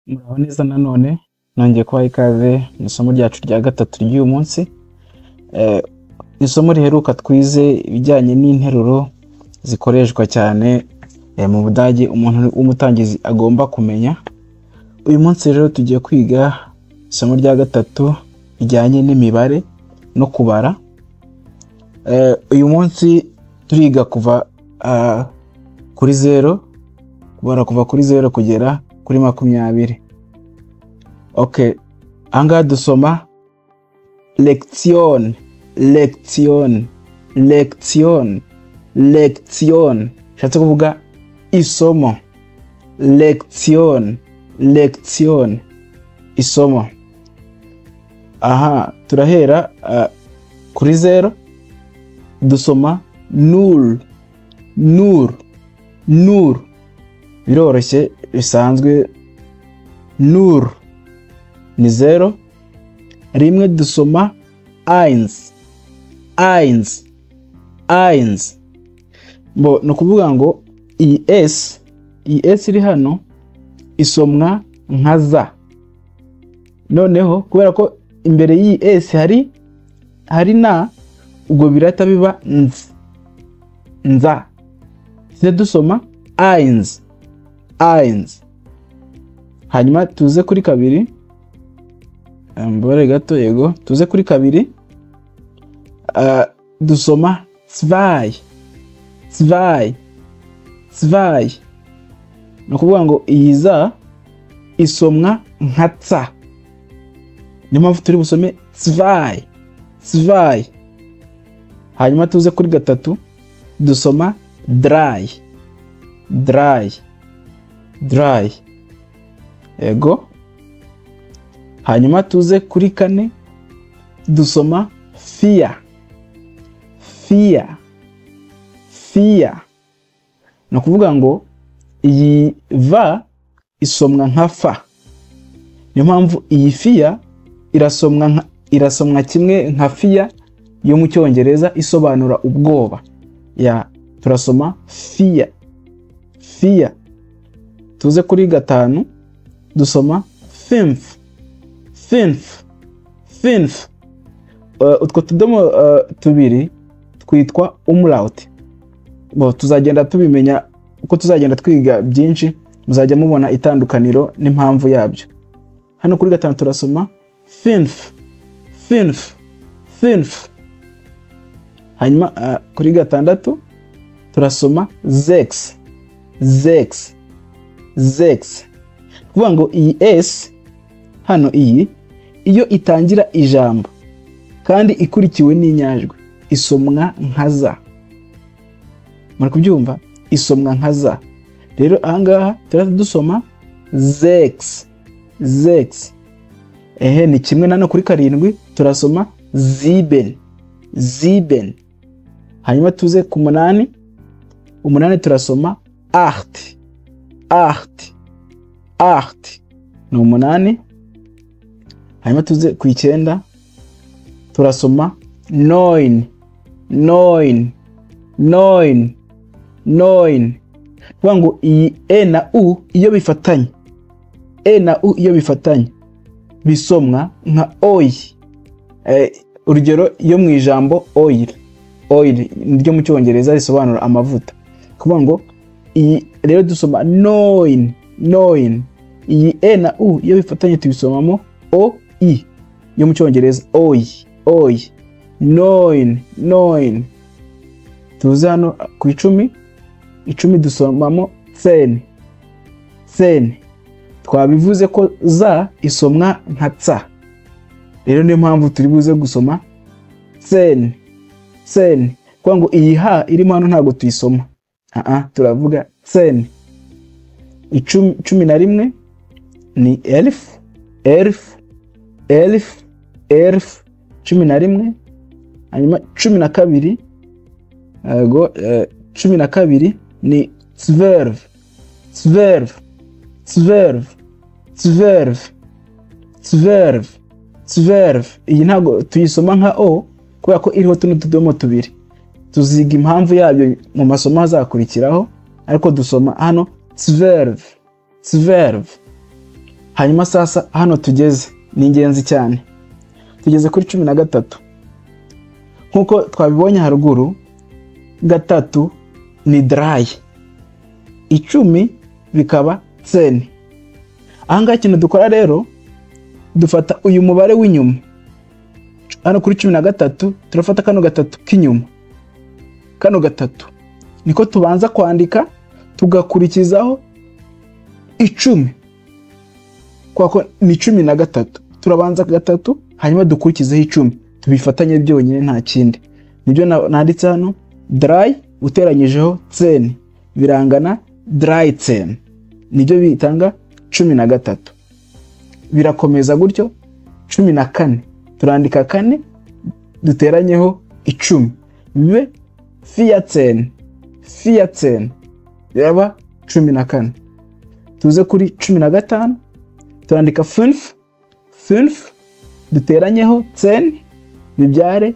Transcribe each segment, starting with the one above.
Muraho neza nanone nongeye kubaha ikaze mu isomo ryacu rya gatatu ry'uyu munsi. Isomo riheruka twize ibijyanye n'interuro zikoreshwa cyane mu Budage umuntu w'umutangizi agomba kumenya. Uyu munsi rero tugiye kwiga isomo rya gatatu rijyanye n'imibare no kubara. Uyu munsi turiga kuva kuri 0 kubara kuva kuri 0 kugera kuri 20. Okay, angaha dusoma lektion. Shatse kuvuga isomo. Lektion, isomo. Aha, turahera kuri 0 dusoma nur. Biroroshye bisanzwe. Nur ni 0. Rimwe dusoma eins. No kuvuga ngo iyi s iri hano isomwa nka za. Noneho kubera ko imbere y'iyi s hari na, ubwo birata biba nza. Se dusoma eins. Hanyuma tuze kuri kabiri. Mbore gato yego. Tuze kuri kabiri. Dusoma zwei. No kuvuga ngo iyi za isomwa nka tsa. Niyo mpamvu turi busome zwei. Hanyuma tuze kuri gatatu dusoma drei. Ego. Hanyuma tuze kuri kane dusoma vier. No kuvuga ngo iyi va isomwa nka fa. Niyo mpamvu iyi vier irasomwa kimwe nka vier yo mu Cyongereza isobanura ubwoba. Turasoma vier. Tuze kuri gatanu dusoma fünf. Utwo tudomo tubiri twitwa umlaut. Tuzagenda tubimenya uko tuzagenda twiga byinshi, muzajya mubona itandukaniro n'impamvu yabyo. Hano kuri gatanu turasoma fünf. Hanyuma kuri gatandatu turasoma sechs. Kuvuga ngo iyi s hano iyo itangira ijambo kandi ikurikiwe n'inyajwi isomwa nka za. Muri kubyumva? Isomwa nka za. Rero ahangaha dusoma sechs. Ni kimwe nano kuri karindwi turasoma sieben. Hanyuma tuze ku munani. Umunani turasoma acht. Ni umunani. Hanyuma tuze ku 9 turasoma neun. Kuvuga ngo iyi e na u iyo bifatanye bisomwa nka oil. Urugero iyo mu ijambo oil niryo mu Cyongereza risobanura amavuta. Kuvuga ngo iyi rero dusoma neun. Iyi e na u iyo bifatanye tubisomamo o i yo mu Cyongereza oil. Neun. Tuze hano ku 10 dusomamo zehn. Twabivuze ko za isomwa nka tsa. Rero niyo mpamvu turi buze gusoma zehn. Kuvuga ngo iyi ha irimo hano ntago tuyisoma. Turavuga zehn. 11 ni elf. 11. Hanyuma 12 12 ni 12. Iyi ntago tuyisoma nka o kubera ko iriho tuno tudomo tubiri. Tuziga impamvu yabyo mu masomo azakurikiraho, ariko dusoma hano 12. Hanyuma sasa hano tugeze ni ingenzi cyane, tugeze kuri 13. Nkuko twabibonye haruguru, 3 ni dry, 10 bikaba 10. Ahangaha ikintu dukora rero, dufata uyu mubare w'inyuma. Hano kuri 13 turafata kano 3 k'inyuma, kano 3 niko tubanza kwandika, tugakurikizaho 10 kwako ni 13. Turabanza 3 hanyuma dukurikizeho 10, tubifatanye byonyine nta kindi. Nibyo nanditse hano, dry uteranyijeho 10 birangana dry 10, nibyo bitanga 13. Birakomeza gutyo 14, turandika 4 duteranyeho 10 bibe 14, 14 yaba 14. Tuze kuri 15, turandika 5, 5 duteranyeho 10 bibyare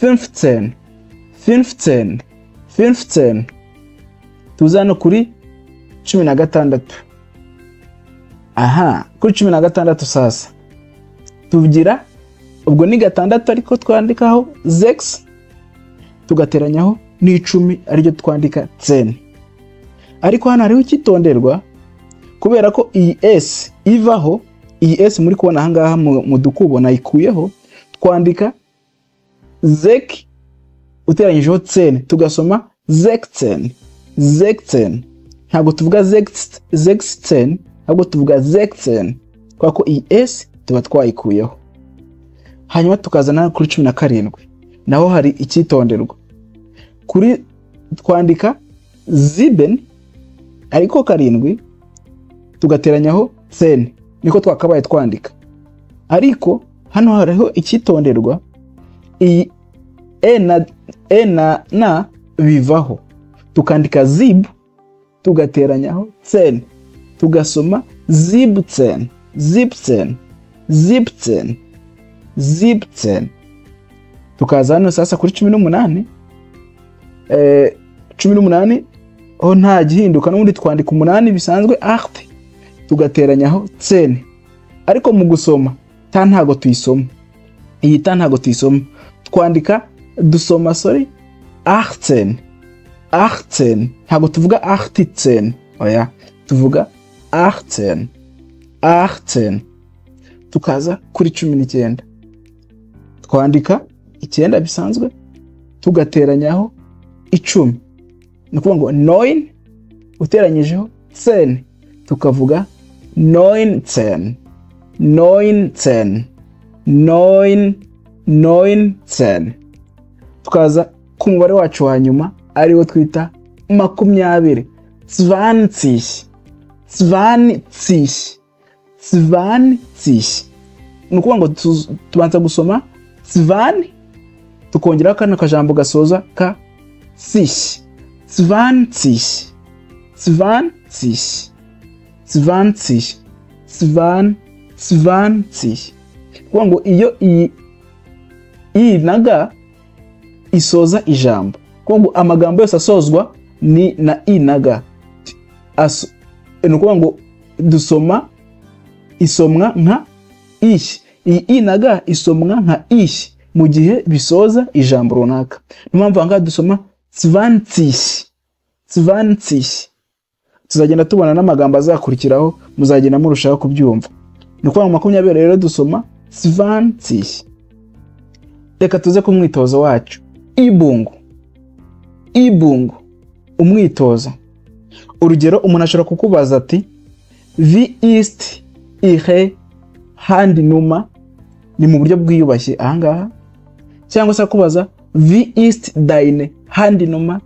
15, 15, 15. Tuze hano kuri 16. Aha, kuri 16 sasa tugira ubwo ni 6 ariko twandikaho 6 tugateranyaho ni 10 ariko twandika 10. Ariko hano hariho ikitonderwa, kubera ko iyi s ivaho, iyi s muri kubona ahangaha mu dukubo nayikuyeho, twandika zek uteranyijeho 10 tugasoma zekten, zekten. Ntabwo tuvuga zekten, ahubwo tuvuga zekten, kwa ko iyi s tuba twayikuyeho. Hanyuma tukazana kuri 17, naho hari ikitonderwa. Kuri twandika ziben ariko 7 tugateranyaho 10, niko twakabaye twandika. Ariko hano hariho ikitonderwa, iyi e na bivaho, tukandika zib tugateranyaho 10 tugasoma zibten, zibten, zibten, zibten. Tukaza hano sasa kuri 18, 18 ho nta gihinduka, n'ubundi twandika 8 bisanzwe 8 tugateranyaho 10. Ariko mu gusoma ntago tuyisoma, iyi ntago tuyisoma, twandika dusoma 18, 18. Ntago tuvuga 18, oya tuvuga 18, 18. Tukaza kuri 19, twandika 9 bisanzwe tugateranyaho 10, nukuvuga ngo 9 uteranyijeho 10 tukavuga 910, 910, 910. Tukaza ku mubare wacu wa nyuma ariwo twita 20, 20, 20, 20. Nukuvuga ngo tubanza gusoma 20 tukongeraho kano kajambo gasoza ka 6, 20, 20, 20, 20. Kuvuga ngo iyo iyi naga isoza ijambo, kuvuga ngo amagambo yose asozwa ni na i naga. Nukuvuga ngo dusoma isomwa nka ish, iyi naga isomwa nka ish mu gihe bisoza ijambo runaka. Niyo mpamvu dusoma 20, 20. Tuzagenda tubona n'amagambo azakurikiraho, muzagenda murushaho kubyumva. Nuko mu 20 rero dusoma 20. Reka tuze ku mwitozo wacu. Ibungu, ibungu, umwitozo. Urugero, umuntu ashobora kukubaza ati wie ist ihre Handynummer, ni mu buryo bwiyubashye ahangaha. Cyangwa se kubaza wie ist deine Handynummer,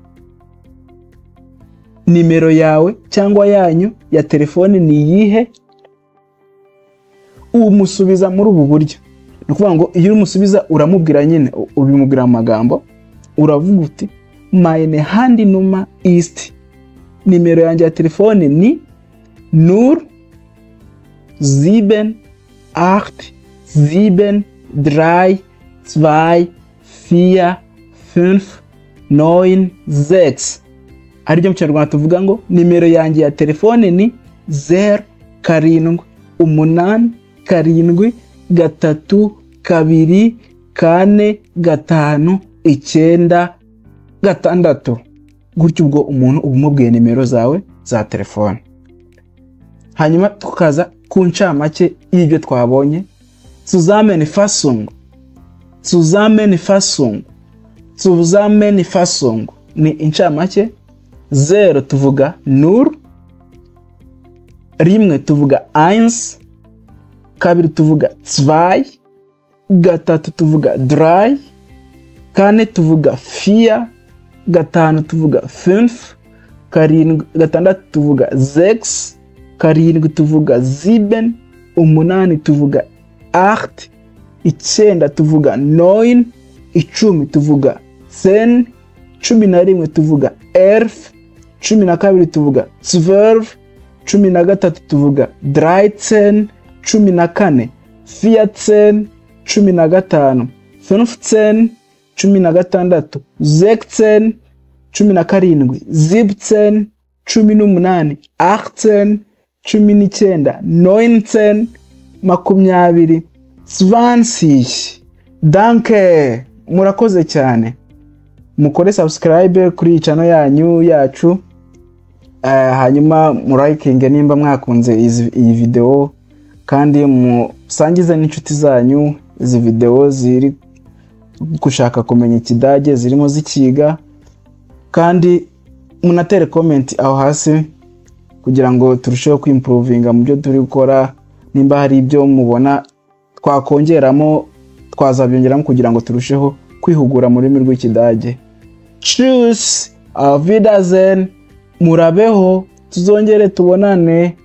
nimero yawe cyangwa yanyu ya telefone ni yihe. Umusubiza muri ubu buryo. Nukuvuga ngo iyo umusubiza uramubwira nyine, ubimubwira amagambo, uravuga uti meine Handynummer ist, nimero yanjye ya telefone ni 0787245996. Aribyo mu Kinyarwanda tuvuga ngo nimero yanjye ya telefone ni 07 8 7 3 2 4 5 9 6. Gutyo ubwo umuntu ubumubwiye nimero zawe za telefone. Hanyuma tukaza ku ncamake y'ibyo twabonye. Zusammenfassung ni incamake. 0 tuvuga nur, 1 tuvuga 1, 2 tuvuga 2, 3 tuvuga 3, 4 tuvuga 4, 5 tuvuga 5, 6 tuvuga 6, 7 tuvuga 7, 8 tuvuga 8, 9 tuvuga 9, 10 tuvuga 10, 11 tuvuga 11, 12 tuvuga 12, 13 tuvuga 13, 14 14, 15 15, 16 16, 17 17, 18 18, 19 19, 20 20. Danke, murakoze cyane. Mukore subscribe kuri channel yacu, hanyuma murikinge nimba mwakunze iyi video, kandi musangize n'inshuti zanyu izi video ziri gushaka kumenya ikidage, zirimo zikiga, kandi munatere comment aho hasi kugira ngo turusheho kwimprovinga mu byo turi gukora. Nimba hari ibyo mubona twakongeramo, twazabyongeramo kugira ngo turusheho kwihugura mu rurimi rw'ikidage. Tschüss, auf Wiedersehen, murabeho, tuzongere tubonane.